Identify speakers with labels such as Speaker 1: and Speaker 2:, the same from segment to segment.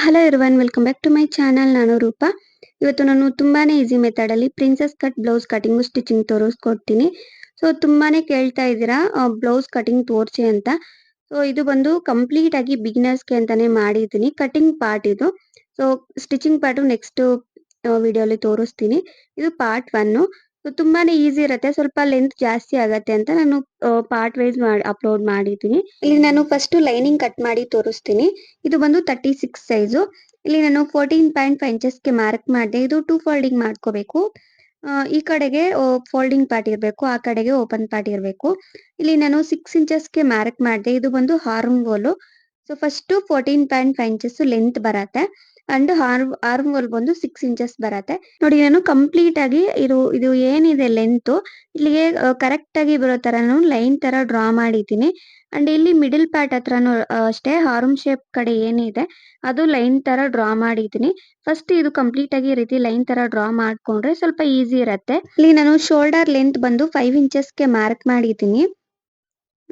Speaker 1: Hello everyone, welcome back to my channel. ನಾನು ರೂಪಾ. ಇವತ್ತು ನಾನು ತುಂಬಾನೇ ಈಸಿ ಮೆಥಡ್ ಅಲ್ಲಿ princess cut blouse cutting stitching ತೋರಿಸ್ಕೊಡ್ತೀನಿ. ಸೊ ತುಂಬಾನೇ ಕೇಳ್ತಾ ಇದ್ದೀರಾ ಬ್ಲೌಸ್ ಕಟಿಂಗ್ ತೋರಿಸಿ ಅಂತ. ಸೊ ಇದು ಬಂದು ಕಂಪ್ಲೀಟ್ ಆಗಿ ಬಿಗಿನರ್ಸ್ಗೆ ಅಂತಾನೆ ಮಾಡಿದ್ದೀನಿ. ಕಟಿಂಗ್ ಪಾರ್ಟ್ ಇದು. ಸೊ ಸ್ಟಿಚಿಂಗ್ ಪಾರ್ಟ್ ನೆಕ್ಸ್ಟ್ ವಿಡಿಯೋಲಿ ತೋರಿಸ್ತೀನಿ. ಇದು ಪಾರ್ಟ್ 1. ಸೊ ತುಂಬಾನೇ ಈಸಿ ಇರುತ್ತೆ, ಸ್ವಲ್ಪ ಲೆಂತ್ ಜಾಸ್ತಿ ಆಗತ್ತೆ ಅಂತ ನಾನು ಪಾರ್ಟ್ ವೈಸ್ ಅಪ್ಲೋಡ್ ಮಾಡಿದ್ದೀನಿ. ಇಲ್ಲಿ ನಾನು ಫಸ್ಟ್ ಲೈನಿಂಗ್ ಕಟ್ ಮಾಡಿ ತೋರಿಸ್ತೀನಿ. ಇದು ಬಂದು 36 ಸೈಜು. ಇಲ್ಲಿ ನಾನು 14.5 ಇಂಚಸ್ಗೆ ಮಾರ್ಕ್ ಮಾಡಿದೆ. ಇದು 2 ಫೋಲ್ಡಿಂಗ್ ಮಾಡ್ಕೋಬೇಕು. ಈ ಕಡೆಗೆ ಫೋಲ್ಡಿಂಗ್ ಪಾರ್ಟ್ ಇರಬೇಕು, ಆ ಕಡೆಗೆ ಓಪನ್ ಪಾರ್ಟ್ ಇರಬೇಕು. ಇಲ್ಲಿ ನಾನು 6 ಇಂಚಸ್ಗೆ ಮಾರ್ಕ್ ಮಾಡಿದೆ. ಇದು ಬಂದು arm hole. So first 14.5 inches length ಬರತ್ತೆ ಅಂಡ್ ಆರ್ಮ್ ಹೋಲ್ ಬಂದು 6 ಇಂಚಸ್ ಬರತ್ತೆ. ನೋಡಿ, ನಾನು ಕಂಪ್ಲೀಟ್ ಆಗಿ ಇದು ಏನಿದೆ ಲೆಂತ್ ಇಲ್ಲಿಗೆ ಕರೆಕ್ಟ್ ಆಗಿ ಬರೋ ತರ ನಾನು ಲೈನ್ ತರ ಡ್ರಾ ಮಾಡಿದ್ದೀನಿ. ಅಂಡ್ ಇಲ್ಲಿ ಮಿಡಲ್ ಪಾರ್ಟ್ ಹತ್ರನು ಅಷ್ಟೇ ಆರ್ಮ್ ಶೇಪ್ ಕಡೆ ಏನಿದೆ ಅದು ಲೈನ್ ತರ ಡ್ರಾ ಮಾಡಿದ್ದೀನಿ. ಫಸ್ಟ್ ಇದು ಕಂಪ್ಲೀಟ್ ಆಗಿ ಈ ರೀತಿ ಲೈನ್ ತರ ಡ್ರಾ ಮಾಡ್ಕೊಂಡ್ರೆ ಸ್ವಲ್ಪ ಈಸಿ ಇರತ್ತೆ. ಇಲ್ಲಿ ನಾನು ಶೋಲ್ಡರ್ ಲೆಂತ್ ಬಂದು 5 ಇಂಚಸ್ಗೆ ಮಾರ್ಕ್ ಮಾಡಿದ್ದೀನಿ.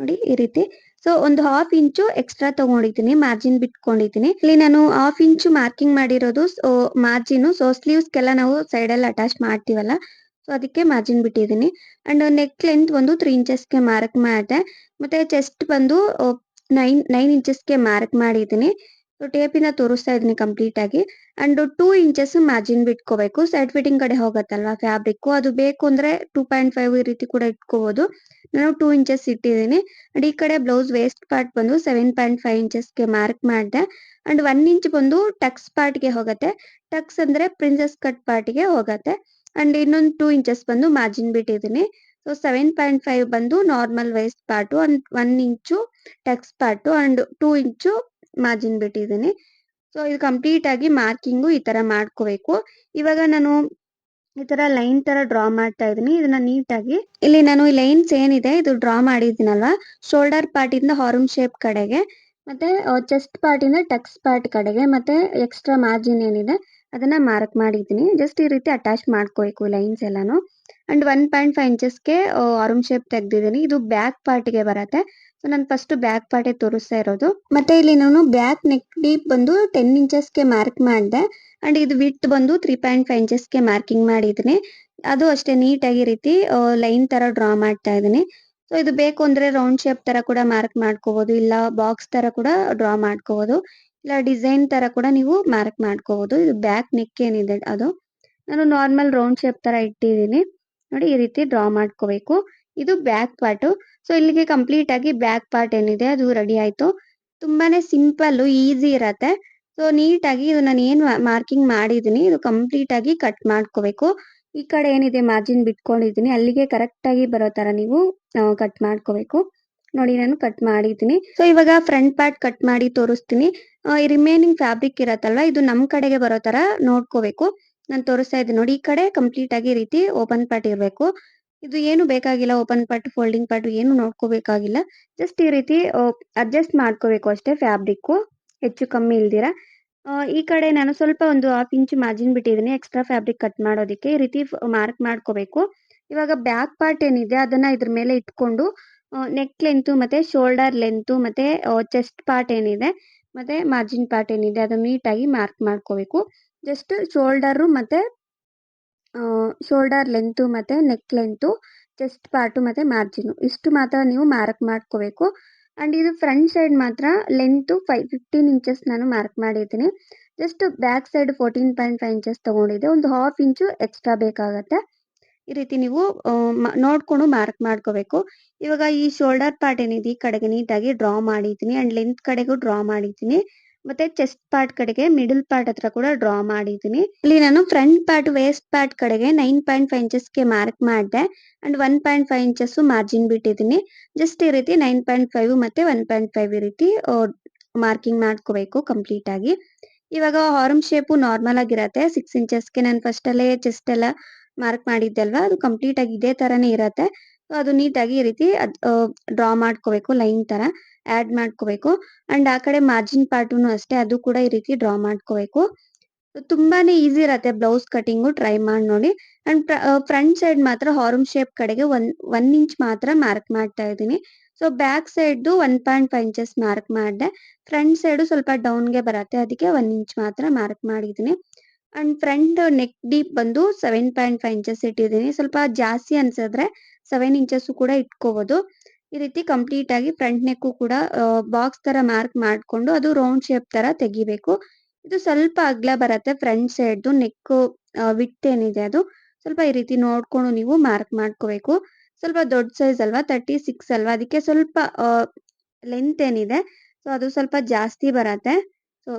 Speaker 1: ನೋಡಿ ಈ ರೀತಿ. ಸೊ ಒಂದು ಹಾಫ್ ಇಂಚು ಎಕ್ಸ್ಟ್ರಾ ತಗೊಂಡಿದ್ದೀನಿ, ಮಾರ್ಜಿನ್ ಬಿಟ್ಕೊಂಡಿದ್ದೀನಿ. ಇಲ್ಲಿ ನಾನು ಹಾಫ್ ಇಂಚು ಮಾರ್ಕಿಂಗ್ ಮಾಡಿರೋದು ಮಾರ್ಜಿನ್. ಸೊ ಸ್ಲೀವ್ಸ್ಗೆಲ್ಲ ನಾವು ಸೈಡ್ ಅಲ್ಲಿ ಅಟ್ಯಾಚ್ ಮಾಡ್ತೀವಲ್ಲ, ಸೊ ಅದಕ್ಕೆ ಮಾರ್ಜಿನ್ ಬಿಟ್ಟಿದ್ದೀನಿ. ಅಂಡ್ ನೆಕ್ ಲೆಂತ್ ಒಂದು 3 ಇಂಚಸ್ಗೆ ಮಾರ್ಕ್ ಮಾಡಿದೆ. ಮತ್ತೆ ಚೆಸ್ಟ್ ಬಂದು 9 ಇಂಚಸ್ಗೆ ಮಾರ್ಕ್ ಮಾಡಿದ್ದೀನಿ. ಸೊ ಟೇಪಿನ ತೋರಿಸ್ತಾ ಇದ್ದೀನಿ ಕಂಪ್ಲೀಟ್ ಆಗಿ. ಅಂಡ್ 2 ಇಂಚಸ್ ಮಾರ್ಜಿನ್ ಬಿಟ್ಕೋಬೇಕು. ಸೈಡ್ ಫಿಟ್ಟಿಂಗ್ ಕಡೆ ಹೋಗತ್ತಲ್ವಾ ಫ್ಯಾಬ್ರಿಕ್, ಅದು ಬೇಕು ಅಂದ್ರೆ 2.5 ಈ ರೀತಿ ಕೂಡ ಇಟ್ಕೋಬಹುದು. ನಾನು 2 ಇಂಚಸ್ ಇಟ್ಟಿದ್ದೀನಿ. ಅಂಡ್ ಈ ಕಡೆ ಬ್ಲೌಸ್ ವೇಸ್ಟ್ ಪಾರ್ಟ್ ಬಂದು 7.5 ಇಂಚಸ್ಗೆ ಮಾರ್ಕ್ ಮಾಡಿದೆ. ಅಂಡ್ 1 ಇಂಚ್ ಬಂದು ಟಕ್ಸ್ ಪಾರ್ಟ್ಗೆ ಹೋಗುತ್ತೆ. ಟಕ್ಸ್ ಅಂದ್ರೆ ಪ್ರಿನ್ಸೆಸ್ ಕಟ್ ಪಾರ್ಟ್ಗೆ ಹೋಗುತ್ತೆ. ಅಂಡ್ ಇನ್ನೊಂದು 2 ಇಂಚಸ್ ಬಂದು ಮಾರ್ಜಿನ್ ಬಿಟ್ಟಿದ್ದೀನಿ. ಸೊ 7.5 ಬಂದು normal waste part and 1 inch Tux part and 2 inch margin ಬಿಟ್ಟಿದ್ದೀನಿ. ಸೊ ಇದು ಕಂಪ್ಲೀಟ್ ಆಗಿ ಮಾರ್ಕಿಂಗು ಈ ತರ ಮಾಡ್ಕೋಬೇಕು. ಇವಾಗ ನಾನು ಈ ತರ ಲೈನ್ ತರ ಡ್ರಾ ಮಾಡ್ತಾ ಇದೀನಿ. ಇದನ್ನ ನೀಟಾಗಿ ಇಲ್ಲಿ ನಾನು ಈ ಲೈನ್ಸ್ ಏನಿದೆ ಇದು ಡ್ರಾ ಮಾಡಿದ್ದೀನಲ್ವಾ, ಶೋಲ್ಡರ್ ಪಾರ್ಟ್ ಇಂದ ಹಾರ್ಮ್ ಶೇಪ್ ಕಡೆಗೆ, ಮತ್ತೆ ಚೆಸ್ಟ್ ಪಾರ್ಟ್ ಇಂದ ಟಕ್ಸ್ ಪಾರ್ಟ್ ಕಡೆಗೆ, ಮತ್ತೆ ಎಕ್ಸ್ಟ್ರಾ ಮಾರ್ಜಿನ್ ಏನಿದೆ ಅದನ್ನ ಮಾರ್ಕ್ ಮಾಡಿದ್ದೀನಿ. ಜಸ್ಟ್ ಈ ರೀತಿ ಅಟ್ಯಾಚ್ ಮಾಡ್ಕೋಬೇಕು ಲೈನ್ಸ್ ಎಲ್ಲಾನು. ಅಂಡ್ 1.5 ಇಂಚಸ್ಗೆ ಆರ್ಮ್ ಶೇಪ್ ತೆಗ್ದಿದ್ದೀನಿ. ಇದು ಬ್ಯಾಕ್ ಪಾರ್ಟ್ಗೆ ಬರುತ್ತೆ. ಸೊ ನಾನು ಫಸ್ಟ್ ಬ್ಯಾಕ್ ಪಾರ್ಟ್ ತೋರಿಸ್ತಾ ಇರೋದು. ಮತ್ತೆ ಇಲ್ಲಿ ನಾನು ಬ್ಯಾಕ್ ನೆಕ್ ಡೀಪ್ ಬಂದು 10 ಇಂಚಸ್ಗೆ ಮಾರ್ಕ್ ಮಾಡಿದೆ. ಅಂಡ್ ಇದು ವಿಡ್ತ್ ಬಂದು 3.5 ಇಂಚಸ್ಗೆ ಮಾರ್ಕಿಂಗ್ ಮಾಡಿದ್ದೀನಿ. ಅದು ಅಷ್ಟೇ ನೀಟಾಗಿ ರೀತಿ ಲೈನ್ ತರ ಡ್ರಾ ಮಾಡ್ತಾ ಇದ್ದೀನಿ. ಸೊ ಇದು ಬೇಕು ಅಂದ್ರೆ ರೌಂಡ್ ಶೇಪ್ ತರ ಕೂಡ ಮಾರ್ಕ್ ಮಾಡ್ಕೋಬಹುದು, ಇಲ್ಲ ಬಾಕ್ಸ್ ತರ ಕೂಡ ಡ್ರಾ ಮಾಡ್ಕೋಬಹುದು, ಇಲ್ಲ ಡಿಸೈನ್ ತರ ಕೂಡ ನೀವು ಮಾರ್ಕ್ ಮಾಡ್ಕೋಬಹುದು. ಇದು ಬ್ಯಾಕ್ ನೆಕ್ ಏನಿದೆ ಅದು ನಾನು ನಾರ್ಮಲ್ ರೌಂಡ್ ಶೇಪ್ ತರ ಇಟ್ಟಿದ್ದೀನಿ. ನೋಡಿ ಈ ರೀತಿ ಡ್ರಾ ಮಾಡ್ಕೋಬೇಕು. ಇದು ಬ್ಯಾಕ್ ಪಾರ್ಟ್. ಸೊ ಇಲ್ಲಿಗೆ ಕಂಪ್ಲೀಟ್ ಆಗಿ ಬ್ಯಾಕ್ ಪಾರ್ಟ್ ಏನಿದೆ ಅದು ರೆಡಿ ಆಯ್ತು. ತುಂಬಾನೇ ಸಿಂಪಲ್, ಈಸಿ ಇರತ್ತೆ. ಸೊ ನೀಟಾಗಿ ಇದು ನಾನು ಏನು ಮಾರ್ಕಿಂಗ್ ಮಾಡಿದ್ದೀನಿ ಇದು ಕಂಪ್ಲೀಟ್ ಆಗಿ ಕಟ್ ಮಾಡ್ಕೋಬೇಕು. ಈ ಕಡೆ ಏನಿದೆ ಮಾರ್ಜಿನ್ ಬಿಟ್ಕೊಂಡಿದ್ದೀನಿ ಅಲ್ಲಿಗೆ ಕರೆಕ್ಟ್ ಆಗಿ ಬರೋ ತರ ನೀವು ಕಟ್ ಮಾಡ್ಕೋಬೇಕು. ನೋಡಿ ನಾನು ಕಟ್ ಮಾಡಿದ್ದೀನಿ. ಸೊ ಇವಾಗ ಫ್ರಂಟ್ ಪಾರ್ಟ್ ಕಟ್ ಮಾಡಿ ತೋರಿಸ್ತೀನಿ. ಈ ರಿಮೈನಿಂಗ್ ಫ್ಯಾಬ್ರಿಕ್ ಇರತ್ತಲ್ವಾ, ಇದು ನಮ್ ಕಡೆಗೆ ಬರೋ ತರ ನೋಡ್ಕೋಬೇಕು. ನಾನು ತೋರಿಸ್ತಾ ಇದ್ದೀನಿ ನೋಡಿ, ಈ ಕಡೆ ಕಂಪ್ಲೀಟ್ ಆಗಿ ರೀತಿ ಓಪನ್ ಪಾರ್ಟ್ ಇರಬೇಕು. ಇದು ಏನು ಬೇಕಾಗಿಲ್ಲ, ಓಪನ್ ಪಾರ್ಟ್ ಫೋಲ್ಡಿಂಗ್ ಪಾರ್ಟ್ ಏನು ನೋಡ್ಕೋಬೇಕಾಗಿಲ್ಲ. ಜಸ್ಟ್ ಈ ರೀತಿ ಅಡ್ಜಸ್ಟ್ ಮಾಡ್ಕೋಬೇಕು ಅಷ್ಟೇ ಫ್ಯಾಬ್ರಿಕ್, ಹೆಚ್ಚು ಕಮ್ಮಿ ಇಲ್ದಿರ. ಈ ಕಡೆ ನಾನು ಸ್ವಲ್ಪ ಒಂದು ಹಾಫ್ ಇಂಚ್ ಮಾರ್ಜಿನ್ ಬಿಟ್ಟಿದ್ದೀನಿ ಎಕ್ಸ್ಟ್ರಾ ಫ್ಯಾಬ್ರಿಕ್ ಕಟ್ ಮಾಡೋದಕ್ಕೆ. ಈ ರೀತಿ ಮಾರ್ಕ್ ಮಾಡ್ಕೋಬೇಕು. ಇವಾಗ ಬ್ಯಾಕ್ ಪಾರ್ಟ್ ಏನಿದೆ ಅದನ್ನ ಇದ್ರ ಮೇಲೆ ಇಟ್ಕೊಂಡು ನೆಕ್ ಲೆಂತ್ ಮತ್ತೆ ಶೋಲ್ಡರ್ ಲೆಂತ್ ಮತ್ತೆ ಚೆಸ್ಟ್ ಪಾರ್ಟ್ ಏನಿದೆ ಮತ್ತೆ ಮಾರ್ಜಿನ್ ಪಾರ್ಟ್ ಏನಿದೆ ಅದನ್ನ ನೀಟಾಗಿ ಮಾರ್ಕ್ ಮಾಡ್ಕೋಬೇಕು. ಜಸ್ಟ್ ಶೋಲ್ಡರ್ ಲೆಂತ್ ಮತ್ತೆ ನೆಕ್ ಲೆಂತ್, ಚೆಸ್ಟ್ ಪಾರ್ಟ್ ಮತ್ತೆ ಮಾರ್ಜಿನ್ ಇಷ್ಟು ಮಾತ್ರ ನೀವು ಮಾರ್ಕ್ ಮಾಡ್ಕೋಬೇಕು. ಅಂಡ್ ಇದು ಫ್ರಂಟ್ ಸೈಡ್ ಮಾತ್ರ ಲೆಂತ್ 15 ಇಂಚಸ್ ನಾನು ಮಾರ್ಕ್ ಮಾಡಿದ್ದೀನಿ. ಜಸ್ಟ್ ಬ್ಯಾಕ್ ಸೈಡ್ 14.5 ಇಂಚಸ್ ತಗೊಂಡಿದ್ದೆ. ಒಂದು ಹಾಫ್ ಇಂಚು ಎಕ್ಸ್ಟ್ರಾ ಬೇಕಾಗತ್ತೆ. ಈ ರೀತಿ ನೀವು ನೋಡ್ಕೊಂಡು ಮಾರ್ಕ್ ಮಾಡ್ಕೋಬೇಕು. ಇವಾಗ ಈ ಶೋಲ್ಡರ್ ಪಾರ್ಟ್ ಏನಿದೆ ಈ ಕಡೆಗೆ ನೀಟಾಗಿ ಡ್ರಾ ಮಾಡಿದ್ದೀನಿ. ಅಂಡ್ ಲೆಂತ್ ಕಡೆಗೂ ಡ್ರಾ ಮಾಡಿದ್ದೀನಿ. ಮತ್ತೆ ಚೆಸ್ಟ್ ಪಾರ್ಟ್ ಕಡೆಗೆ ಮಿಡಲ್ ಪಾರ್ಟ್ ಹತ್ರ ಕೂಡ ಡ್ರಾ ಮಾಡಿದ್ದೀನಿ. ಇಲ್ಲಿ ನಾನು ಫ್ರಂಟ್ ಪಾರ್ಟ್ ವೇಸ್ಟ್ ಪಾರ್ಟ್ ಕಡೆಗೆ 9.5 ಇಂಚಸ್ಗೆ ಮಾರ್ಕ್ ಮಾಡಿದೆ. ಅಂಡ್ 1.5 ಇಂಚಸ್ ಮಾರ್ಜಿನ್ ಬಿಟ್ಟಿದ್ದೀನಿ. ಜಸ್ಟ್ ಈ ರೀತಿ 9.5 ಮತ್ತೆ 1.5 ಈ ರೀತಿ ಮಾರ್ಕಿಂಗ್ ಮಾಡ್ಕೋಬೇಕು ಕಂಪ್ಲೀಟ್ ಆಗಿ. ಇವಾಗ ಹಾರ್ಮ್ ಶೇಪು ನಾರ್ಮಲ್ ಆಗಿರತ್ತೆ. 6 ಇಂಚಸ್ಗೆ ನಾನು ಫಸ್ಟ್ ಅಲ್ಲೇ ಚೆಸ್ಟ್ ಎಲ್ಲ ಮಾರ್ಕ್ ಮಾಡಿದ್ದೆ ಅಲ್ವಾ, ಅದು ಕಂಪ್ಲೀಟ್ ಆಗಿ ಇದೇ ತರಾನೇ ಇರತ್ತೆ. ಅದು ನೀಟಾಗಿ ಈ ರೀತಿ ಡ್ರಾ ಮಾಡ್ಕೋಬೇಕು, ಲೈನ್ ತರ ಆಡ್ ಮಾಡ್ಕೋಬೇಕು. ಅಂಡ್ ಆ ಕಡೆ ಮಾರ್ಜಿನ್ ಪಾರ್ಟುನು ಅಷ್ಟೇ, ಅದು ಕೂಡ ಈ ರೀತಿ ಡ್ರಾ ಮಾಡ್ಕೋಬೇಕು. ತುಂಬಾನೇ ಈಸಿ ಇರತ್ತೆ ಬ್ಲೌಸ್ ಕಟಿಂಗು, ಟ್ರೈ ಮಾಡಿ ನೋಡಿ. ಅಂಡ್ ಫ್ರಂಟ್ ಸೈಡ್ ಮಾತ್ರ ಹಾರ್ಮ್ ಶೇಪ್ ಕಡೆಗೆ 1 ಇಂಚ್ ಮಾತ್ರ ಮಾರ್ಕ್ ಮಾಡ್ತಾ ಇದ್ದೀನಿ. ಸೊ ಸೊ ಬ್ಯಾಕ್ ಸೈಡ್‌ದು 1.5 ಇಂಚಸ್ ಮಾರ್ಕ್ ಮಾಡ್ದೆ. ಫ್ರಂಟ್ ಸೈಡು ಸ್ವಲ್ಪ ಡೌನ್‌ಗೆ ಬರತ್ತೆ. ಅದಕ್ಕೆ 1 ಇಂಚ್ ಮಾತ್ರ ಮಾರ್ಕ್ ಮಾಡಿದ್ದೀನಿ. ಅಂಡ್ ಫ್ರಂಟ್ ನೆಕ್ ಡೀಪ್ ಬಂದು 7.5 ಇಂಚಸ್ ಇಟ್ಟಿದ್ದೀನಿ. ಸ್ವಲ್ಪ ಜಾಸ್ತಿ ಅನ್ಸಿದ್ರೆ 7 ಇಂಚಸ್ಸು ಕೂಡ ಇಟ್ಕೋಬಹುದು. ಈ ರೀತಿ ಕಂಪ್ಲೀಟ್ ಆಗಿ ಫ್ರಂಟ್ ನೆಕ್ಕು ಕೂಡ ಬಾಕ್ಸ್ ತರ ಮಾರ್ಕ್ ಮಾಡ್ಕೊಂಡು ಅದು ರೌಂಡ್ ಶೇಪ್ ತರ ತೆಗಿಬೇಕು. ಇದು ಸ್ವಲ್ಪ ಅಗಲ ಬರತ್ತೆ ಫ್ರಂಟ್ ಸೈಡ್‌ದು ನೆಕ್ಕು ವಿಡ್ತ್ ಏನಿದೆ ಅದು ಸ್ವಲ್ಪ ಈ ರೀತಿ ನೋಡ್ಕೊಂಡು ನೀವು ಮಾರ್ಕ್ ಮಾಡ್ಕೋಬೇಕು. ಸ್ವಲ್ಪ ದೊಡ್ಡ ಸೈಜ್ ಅಲ್ವಾ 36 ಅಲ್ವಾ ಅದಕ್ಕೆ ಸ್ವಲ್ಪ ಲೆಂತ್ ಏನಿದೆ ಸೊ ಅದು ಸ್ವಲ್ಪ ಜಾಸ್ತಿ ಬರತ್ತೆ.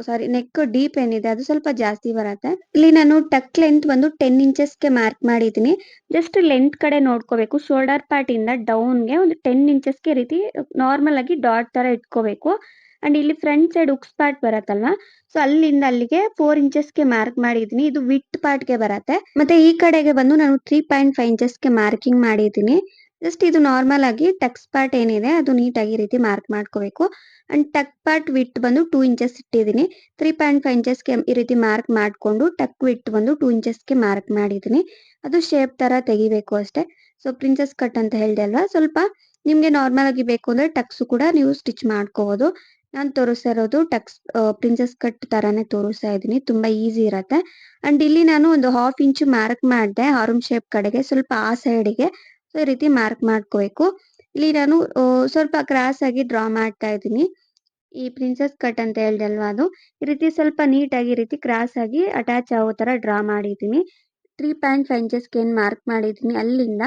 Speaker 1: ಸಾರಿ ನೆಕ್ ಡೀಪ್ ಏನಿದೆ ಅದು ಸ್ವಲ್ಪ ಜಾಸ್ತಿ ಬರತ್ತೆ. ಇಲ್ಲಿ ನಾನು ಟಕ್ ಲೆಂತ್ ಬಂದು 10 ಇಂಚಸ್‌ಗೆ ಮಾರ್ಕ್ ಮಾಡಿದ್ದೀನಿ. ಜಸ್ಟ್ ಲೆಂತ್ ಕಡೆ ನೋಡ್ಕೋಬೇಕು. ಶೋಲ್ಡರ್ ಪಾರ್ಟ್ ಇಂದ ಡೌನ್‌ಗೆ ಒಂದು 10 ಇಂಚಸ್‌ಗೆ ರೀತಿ ನಾರ್ಮಲ್ ಆಗಿ ಡಾಟ್ ತರ ಇಟ್ಕೋಬೇಕು. ಅಂಡ್ ಇಲ್ಲಿ ಫ್ರಂಟ್ ಸೈಡ್ ಉಕ್ಸ್ ಪಾರ್ಟ್ ಬರತ್ತಲ್ವಾ ಸೊ ಅಲ್ಲಿಂದ ಅಲ್ಲಿಗೆ 4 ಇಂಚಸ್‌ಗೆ ಮಾರ್ಕ್ ಮಾಡಿದ್ದೀನಿ. ಇದು ವಿಡ್ತ್ ಪಾರ್ಟ್‌ಗೆ ಬರತ್ತೆ. ಮತ್ತೆ ಈ ಕಡೆಗೆ ಬಂದು ನಾನು 3.5 ಇಂಚಸ್‌ಗೆ ಮಾರ್ಕಿಂಗ್ ಮಾಡಿದ್ದೀನಿ. ಜಸ್ಟ್ ಇದು ನಾರ್ಮಲ್ ಆಗಿ ಟಕ್ಸ್ ಪಾರ್ಟ್ ಏನಿದೆ ಅದು ನೀಟಾಗಿ ಈ ರೀತಿ ಮಾರ್ಕ್ ಮಾಡ್ಕೋಬೇಕು. ಅಂಡ್ ಟಕ್ ಪಾರ್ಟ್ ವಿಡ್ತ್ ಬಂದು 2 ಇಂಚಸ್ ಇಟ್ಟಿದ್ದೀನಿ. 3.5 ಇಂಚಸ್‌ಗೆ ಈ ರೀತಿ ಮಾರ್ಕ್ ಮಾಡ್ಕೊಂಡು ಟಕ್ ವಿಡ್ತ್ ಬಂದು 2 ಇಂಚಸ್‌ಗೆ ಮಾರ್ಕ್ ಮಾಡಿದ್ದೀನಿ. ಅದು ಶೇಪ್ ತರ ತೆಗಿಬೇಕು ಅಷ್ಟೇ. ಸೊ ಪ್ರಿನ್ಸೆಸ್ ಕಟ್ ಅಂತ ಹೇಳ್ದೆ ಅಲ್ವಾ ಸ್ವಲ್ಪ ನಿಮ್ಗೆ ನಾರ್ಮಲ್ ಆಗಿ ಬೇಕು ಅಂದ್ರೆ ಟಕ್ಸ್ ಕೂಡ ನೀವು ಸ್ಟಿಚ್ ಮಾಡ್ಕೋಬಹುದು. ನಾನು ತೋರಿಸ್ತಾ ಇರೋದು ಟಕ್ಸ್ ಪ್ರಿನ್ಸೆಸ್ ಕಟ್ ತರಾನೇ ತೋರಿಸ್ತಾ ಇದ್ದೀನಿ. ತುಂಬಾ ಈಸಿ ಇರತ್ತೆ. ಅಂಡ್ ಇಲ್ಲಿ ನಾನು ಒಂದು 1/2 ಇಂಚ್ ಮಾರ್ಕ್ ಮಾಡಿದೆ ಆರ್ಮ್ ಶೇಪ್ ಕಡೆಗೆ ಸ್ವಲ್ಪ ಆ ಸೈಡ್‌ಗೆ. ಸೊ ಈ ರೀತಿ ಮಾರ್ಕ್ ಮಾಡ್ಕೋಬೇಕು. ಇಲ್ಲಿ ನಾನು ಸ್ವಲ್ಪ ಕ್ರಾಸ್ ಆಗಿ ಡ್ರಾ ಮಾಡ್ತಾ ಇದ್ದೀನಿ. ಈ ಪ್ರಿನ್ಸೆಸ್ ಕಟ್ ಅಂತ ಹೇಳ್ದೆ ಅಲ್ವಾ ಅದು. ಈ ರೀತಿ ಸ್ವಲ್ಪ ನೀಟಾಗಿ ಈ ರೀತಿ ಕ್ರಾಸ್ ಆಗಿ ಅಟ್ಯಾಚ್ ಆಗೋ ತರ ಡ್ರಾ ಮಾಡಿದ್ದೀನಿ. 3.5 ಇಂಚಸ್‌ಗೆ ಏನ್ ಮಾರ್ಕ್ ಮಾಡಿದ್ದೀನಿ ಅಲ್ಲಿಂದ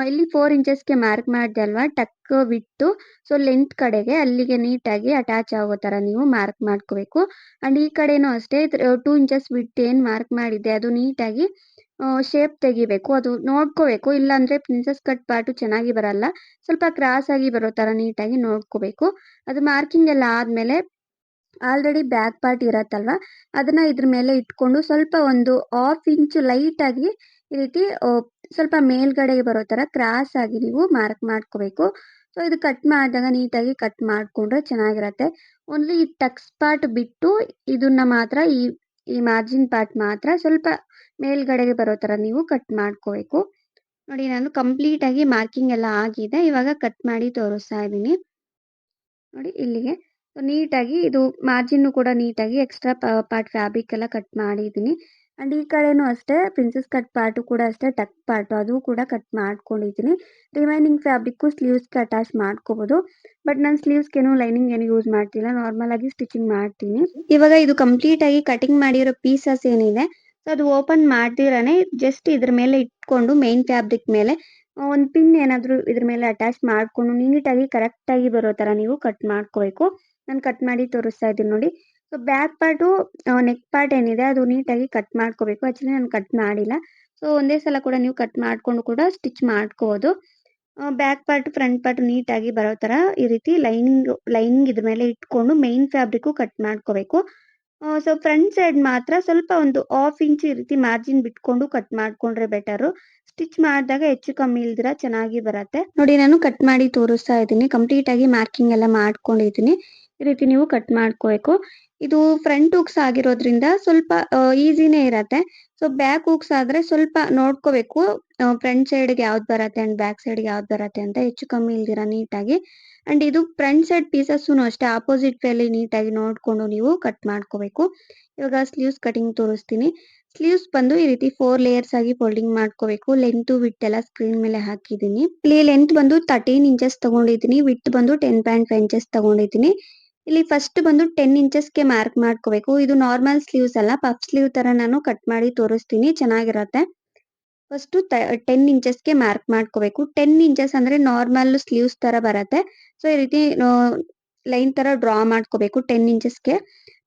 Speaker 1: ಇಲ್ಲಿ 4 ಇಂಚಸ್‌ಗೆ ಮಾರ್ಕ್ ಮಾಡಿದೆ ಅಲ್ವಾ ಟಕ್ ವಿಡ್ತ್ ಸೊ ಲೆಂತ್ ಕಡೆಗೆ ಅಲ್ಲಿಗೆ ನೀಟಾಗಿ ಅಟ್ಯಾಚ್ ಆಗೋ ತರ ನೀವು ಮಾರ್ಕ್ ಮಾಡ್ಕೋಬೇಕು. ಅಂಡ್ ಈ ಕಡೆನೂ ಅಷ್ಟೇ 2 ಇಂಚಸ್ ವಿಡ್ತ್ ಏನ್ ಮಾರ್ಕ್ ಮಾಡಿದ್ದೆ ಅದು ನೀಟಾಗಿ ಶೇಪ್ ತೆಗಿಬೇಕು. ಅದು ನೋಡ್ಕೋಬೇಕು. ಇಲ್ಲಾಂದ್ರೆ ಪ್ರಿನ್ಸೆಸ್ ಕಟ್ ಪಾರ್ಟು ಚೆನ್ನಾಗಿ ಬರಲ್ಲ. ಸ್ವಲ್ಪ ಕ್ರಾಸ್ ಆಗಿ ಬರೋ ತರ ನೀಟಾಗಿ ನೋಡ್ಕೋಬೇಕು. ಅದು ಮಾರ್ಕಿಂಗ್ ಎಲ್ಲ ಆದ್ಮೇಲೆ ಆಲ್ರೆಡಿ ಬ್ಯಾಕ್ ಪಾರ್ಟ್ ಇರತ್ತಲ್ವಾ ಅದನ್ನ ಇದ್ರ ಮೇಲೆ ಇಟ್ಕೊಂಡು ಸ್ವಲ್ಪ ಒಂದು 1/2 ಇಂಚ್ ಲೈಟ್ ಆಗಿ ಈ ರೀತಿ ಸ್ವಲ್ಪ ಮೇಲ್ಗಡೆ ಬರೋ ತರ ಕ್ರಾಸ್ ಆಗಿ ನೀವು ಮಾರ್ಕ್ ಮಾಡ್ಕೋಬೇಕು. ಸೊ ಇದು ಕಟ್ ಮಾಡಿದಾಗ ನೀಟಾಗಿ ಕಟ್ ಮಾಡ್ಕೊಂಡ್ರೆ ಚೆನ್ನಾಗಿರತ್ತೆ. ಓನ್ಲಿ ಈ ಟಕ್ಸ್ ಪಾರ್ಟ್ ಬಿಟ್ಟು ಇದನ್ನ ಮಾತ್ರ ಈ ಮಾರ್ಜಿನ್ ಪಾರ್ಟ್ ಮಾತ್ರ ಸ್ವಲ್ಪ ಮೇಲ್ಗಡೆಗೆ ಬರೋ ತರ ನೀವು ಕಟ್ ಮಾಡ್ಕೋಬೇಕು. ನೋಡಿ ನಾನು ಕಂಪ್ಲೀಟ್ ಆಗಿ ಮಾರ್ಕಿಂಗ್ ಎಲ್ಲ ಆಗಿದೆ. ಇವಾಗ ಕಟ್ ಮಾಡಿ ತೋರಿಸ್ತಾ ಇದ್ದೀನಿ. ನೋಡಿ ಇಲ್ಲಿಗೆ ನೀಟಾಗಿ ಇದು ಮಾರ್ಜಿನ್ ಕೂಡ ನೀಟಾಗಿ ಎಕ್ಸ್ಟ್ರಾ ಪಾರ್ಟ್ ಫ್ಯಾಬ್ರಿಕ್ ಎಲ್ಲ ಕಟ್ ಮಾಡಿದ್ದೀನಿ. ಅಂಡ್ ಈ ಕಡೆನೂ ಅಷ್ಟೇ ಪ್ರಿನ್ಸೆಸ್ ಕಟ್ ಪಾರ್ಟು ಕೂಡ ಅಷ್ಟೇ ಟಕ್ ಪಾರ್ಟು ಅದು ಕೂಡ ಕಟ್ ಮಾಡ್ಕೊಂಡಿದ್ದೀನಿ. ರಿಮೈನಿಂಗ್ ಫ್ಯಾಬ್ರಿಕ್ಕು ಸ್ಲೀವ್ಸ್ಗೆ ಅಟ್ಯಾಚ್ ಮಾಡ್ಕೋಬಹುದು. ಬಟ್ ನಾನು ಸ್ಲೀವ್ಸ್ಗೇನು ಲೈನಿಂಗ್ ಏನು ಯೂಸ್ ಮಾಡ್ತಿಲ್ಲ. ನಾರ್ಮಲ್ ಆಗಿ ಸ್ಟಿಚಿಂಗ್ ಮಾಡ್ತೀನಿ. ಇವಾಗ ಇದು ಕಂಪ್ಲೀಟ್ ಆಗಿ ಕಟಿಂಗ್ ಮಾಡಿರೋ ಪೀಸಸ್ ಏನಿದೆ ಸೊ ಅದು ಓಪನ್ ಮಾಡ್ದಿರಾನೆ ಜಸ್ಟ್ ಇದ್ರ ಮೇಲೆ ಇಟ್ಕೊಂಡು ಮೇನ್ ಫ್ಯಾಬ್ರಿಕ್ ಮೇಲೆ ಒಂದು ಪಿನ್ ಏನಾದ್ರು ಇದ್ರ ಮೇಲೆ ಅಟ್ಯಾಚ್ ಮಾಡ್ಕೊಂಡು ನೀಟಾಗಿ ಕರೆಕ್ಟ್ ಆಗಿ ಬರೋ ತರ ನೀವು ಕಟ್ ಮಾಡ್ಕೋಬೇಕು. ನಾನು ಕಟ್ ಮಾಡಿ ತೋರಿಸ್ತಾ ಇದ್ದೀನಿ ನೋಡಿ. So back part neck part ಏನಿದೆ ಅದು ನೀಟಾಗಿ ಕಟ್ ಮಾಡ್ಕೋಬೇಕು. ಆಕ್ಚುಲಿ ನಾನು ಕಟ್ ಮಾಡಿಲ್ಲ. ಸೊ ಒಂದೇ ಸಲ ಕೂಡ ನೀವು ಕಟ್ ಮಾಡ್ಕೊಂಡು ಕೂಡ ಸ್ಟಿಚ್ ಮಾಡ್ಕೋಬಹುದು. ಬ್ಯಾಕ್ ಪಾರ್ಟ್ ಫ್ರಂಟ್ ಪಾರ್ಟ್ ನೀಟಾಗಿ ಬರೋ ತರ ಈ ರೀತಿ ಲೈನಿಂಗ್ ಇದ್ರ ಮೇಲೆ ಇಟ್ಕೊಂಡು ಮೇನ್ ಫ್ಯಾಬ್ರಿಕ್ ಕಟ್ ಮಾಡ್ಕೋಬೇಕು. ಸೊ ಫ್ರಂಟ್ ಸೈಡ್ ಮಾತ್ರ ಸ್ವಲ್ಪ ಒಂದು 1/2 ಇಂಚ್ ಈ ರೀತಿ ಮಾರ್ಜಿನ್ ಬಿಟ್ಕೊಂಡು ಕಟ್ ಮಾಡ್ಕೊಂಡ್ರೆ ಬೆಟರು. ಸ್ಟಿಚ್ ಮಾಡಿದಾಗ ಹೆಚ್ಚು ಕಮ್ಮಿ ಇಲ್ದಿರ ಚೆನ್ನಾಗಿ ಬರತ್ತೆ. ನೋಡಿ ನಾನು ಕಟ್ ಮಾಡಿ ತೋರಿಸ್ತಾ ಇದ್ದೀನಿ. ಕಂಪ್ಲೀಟ್ ಆಗಿ ಮಾರ್ಕಿಂಗ್ ಎಲ್ಲ ಮಾಡ್ಕೊಂಡಿದ್ದೀನಿ. ಈ ರೀತಿ ನೀವು ಕಟ್ ಮಾಡ್ಕೋಬೇಕು. ಇದು ಫ್ರಂಟ್ ಹುಕ್ಸ್ ಆಗಿರೋದ್ರಿಂದ ಸ್ವಲ್ಪ ಈಸಿನೇ ಇರತ್ತೆ. ಸೊ ಬ್ಯಾಕ್ ಹುಕ್ಸ್ ಆದ್ರೆ ಸ್ವಲ್ಪ ನೋಡ್ಕೋಬೇಕು. ಫ್ರಂಟ್ ಸೈಡ್‌ಗೆ ಯಾವ್ದು ಬರತ್ತೆ ಅಂಡ್ ಬ್ಯಾಕ್ ಸೈಡ್‌ಗೆ ಯಾವ್ದು ಬರತ್ತೆ ಅಂತ ಹೆಚ್ಚು ಕಮ್ಮಿ ಇಲ್ದಿರ ನೀಟಾಗಿ. ಅಂಡ್ ಇದು ಫ್ರಂಟ್ ಸೈಡ್ ಪೀಸಸ್ಸುನು ಅಷ್ಟೇ ಆಪೋಸಿಟ್ ವೇಲಿ ನೀಟಾಗಿ ನೋಡ್ಕೊಂಡು ನೀವು ಕಟ್ ಮಾಡ್ಕೋಬೇಕು. ಇವಾಗ ಸ್ಲೀವ್ಸ್ ಕಟಿಂಗ್ ತೋರಿಸ್ತೀನಿ. ಸ್ಲೀವ್ಸ್ ಬಂದು ಈ ರೀತಿ 4 ಲೇಯರ್ಸ್ ಆಗಿ ಫೋಲ್ಡಿಂಗ್ ಮಾಡ್ಕೋಬೇಕು. ಲೆಂತ್ ವಿಡ್ತ್ ಎಲ್ಲ ಸ್ಕ್ರೀನ್ ಮೇಲೆ ಹಾಕಿದ್ದೀನಿ. ಇಲ್ಲಿ ಲೆಂತ್ ಬಂದು 13 ಇಂಚಸ್ ತಗೊಂಡಿದ್ದೀನಿ. ವಿಡ್ತ್ ಬಂದು 10.5 ಇಂಚಸ್ ತಗೊಂಡಿದ್ದೀನಿ. ಇಲ್ಲಿ ಫಸ್ಟ್ ಬಂದು 10 ಇಂಚಸ್‌ಗೆ ಮಾರ್ಕ್ ಮಾಡ್ಕೋಬೇಕು. ಇದು ನಾರ್ಮಲ್ ಸ್ಲೀವ್ಸ್ ಅಲ್ಲ ಪಫ್ ಸ್ಲೀವ್ ತರ ನಾನು ಕಟ್ ಮಾಡಿ ತೋರಿಸ್ತೀನಿ ಚೆನ್ನಾಗಿರತ್ತೆ. ಫಸ್ಟು 10 ಇಂಚಸ್‌ಗೆ ಮಾರ್ಕ್ ಮಾಡ್ಕೋಬೇಕು. 10 ಇಂಚಸ್ ಅಂದ್ರೆ ನಾರ್ಮಲ್ ಸ್ಲೀವ್ಸ್ ತರ ಬರತ್ತೆ. ಸೊ ಈ ರೀತಿ ಲೈನ್ ತರ ಡ್ರಾ ಮಾಡ್ಕೋಬೇಕು 10 ಇಂಚಸ್‌ಗೆ.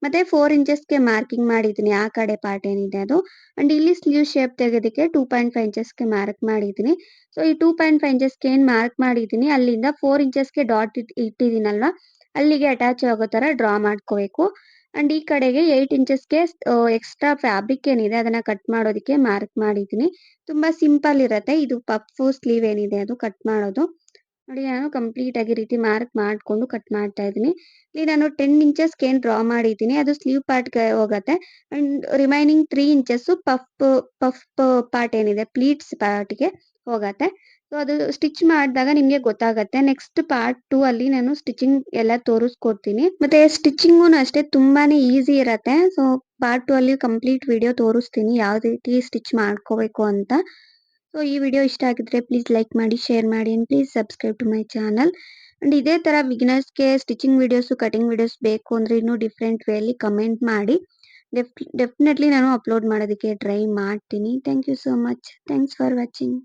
Speaker 1: ಮತ್ತೆ 4 ಇಂಚಸ್‌ಗೆ ಮಾರ್ಕಿಂಗ್ ಮಾಡಿದ್ದೀನಿ ಆ ಕಡೆ ಪಾರ್ಟ್ ಏನಿದೆ ಅದು. ಅಂಡ್ ಇಲ್ಲಿ ಸ್ಲೀವ್ ಶೇಪ್ ತೆಗೆಯೋದಕ್ಕೆ 2.5 ಇಂಚಸ್‌ಗೆ ಮಾರ್ಕ್ ಮಾಡಿದ್ದೀನಿ. ಸೊ ಈ 2.5 ಇಂಚಸ್‌ಗೆ ಏನ್ ಮಾರ್ಕ್ ಮಾಡಿದ್ದೀನಿ ಅಲ್ಲಿಂದ 4 ಇಂಚಸ್‌ಗೆ ಡಾಟ್ ಇಟ್ಟಿದ್ದೀನಲ್ವಾ ಅಲ್ಲಿಗೆ ಅಟ್ಯಾಚ್ ಆಗೋ ತರ ಡ್ರಾ ಮಾಡ್ಕೋಬೇಕು. ಅಂಡ್ ಈ ಕಡೆಗೆ 8 ಇಂಚಸ್‌ಗೆ ಎಕ್ಸ್ಟ್ರಾ ಫ್ಯಾಬ್ರಿಕ್ ಏನಿದೆ ಅದನ್ನ ಕಟ್ ಮಾಡೋದಕ್ಕೆ ಮಾರ್ಕ್ ಮಾಡಿದ್ದೀನಿ. ತುಂಬಾ ಸಿಂಪಲ್ ಇರತ್ತೆ. ಇದು ಪಫ್ ಸ್ಲೀವ್ ಏನಿದೆ ಅದು ಕಟ್ ಮಾಡೋದು. ನೋಡಿ ನಾನು ಕಂಪ್ಲೀಟ್ ಆಗಿ ಈ ರೀತಿ ಮಾರ್ಕ್ ಮಾಡ್ಕೊಂಡು ಕಟ್ ಮಾಡ್ತಾ ಇದ್ದೀನಿ. ಇಲ್ಲಿ ನಾನು 10 ಇಂಚಸ್‌ಗೆ ಏನ್ ಡ್ರಾ ಮಾಡಿದ್ದೀನಿ ಅದು ಸ್ಲೀವ್ ಪಾರ್ಟ್‌ಗೆ ಹೋಗತ್ತೆ. And remaining 3 inches puff part ಏನಿದೆ ಪ್ಲೀಟ್ಸ್ ಪಾರ್ಟ್‌ಗೆ ಹೋಗತ್ತೆ. ಸೊ ಅದು ಸ್ಟಿಚ್ ಮಾಡಿದಾಗ ನಿಮಗೆ ಗೊತ್ತಾಗತ್ತೆ. ನೆಕ್ಸ್ಟ್ ಪಾರ್ಟ್ 2 ಅಲ್ಲಿ ನಾನು ಸ್ಟಿಚಿಂಗ್ ಎಲ್ಲ ತೋರಿಸ್ಕೊಡ್ತೀನಿ. ಮತ್ತೆ ಸ್ಟಿಚಿಂಗುನು ಅಷ್ಟೇ ತುಂಬಾನೇ ಈಸಿ ಇರತ್ತೆ. ಸೊ ಪಾರ್ಟ್ 2 ಅಲ್ಲಿ ಕಂಪ್ಲೀಟ್ ವಿಡಿಯೋ ತೋರಿಸ್ತೀನಿ ಯಾವ ರೀತಿ ಸ್ಟಿಚ್ ಮಾಡ್ಕೋಬೇಕು ಅಂತ. ಸೊ ಈ ವಿಡಿಯೋ ಇಷ್ಟ ಆಗಿದ್ರೆ ಪ್ಲೀಸ್ ಲೈಕ್ ಮಾಡಿ, ಶೇರ್ ಮಾಡಿ and please subscribe to my channel. And ಇದೇ ತರ ಬಿಗಿನರ್ಸ್‌ಗೆ ಸ್ಟಿಚಿಂಗ್ ವಿಡಿಯೋಸ್, ಕಟಿಂಗ್ ವಿಡಿಯೋಸ್ ಬೇಕು ಅಂದ್ರೆ ಇನ್ನೂ ಡಿಫರೆಂಟ್ ವೇ ಅಲ್ಲಿ ಕಮೆಂಟ್ ಮಾಡಿ. ಡೆಫಿನೆಟ್ಲಿ ನಾನು ಅಪ್ಲೋಡ್ ಮಾಡೋದಕ್ಕೆ ಟ್ರೈ ಮಾಡ್ತೀನಿ. Thank you so much. Thanks for watching.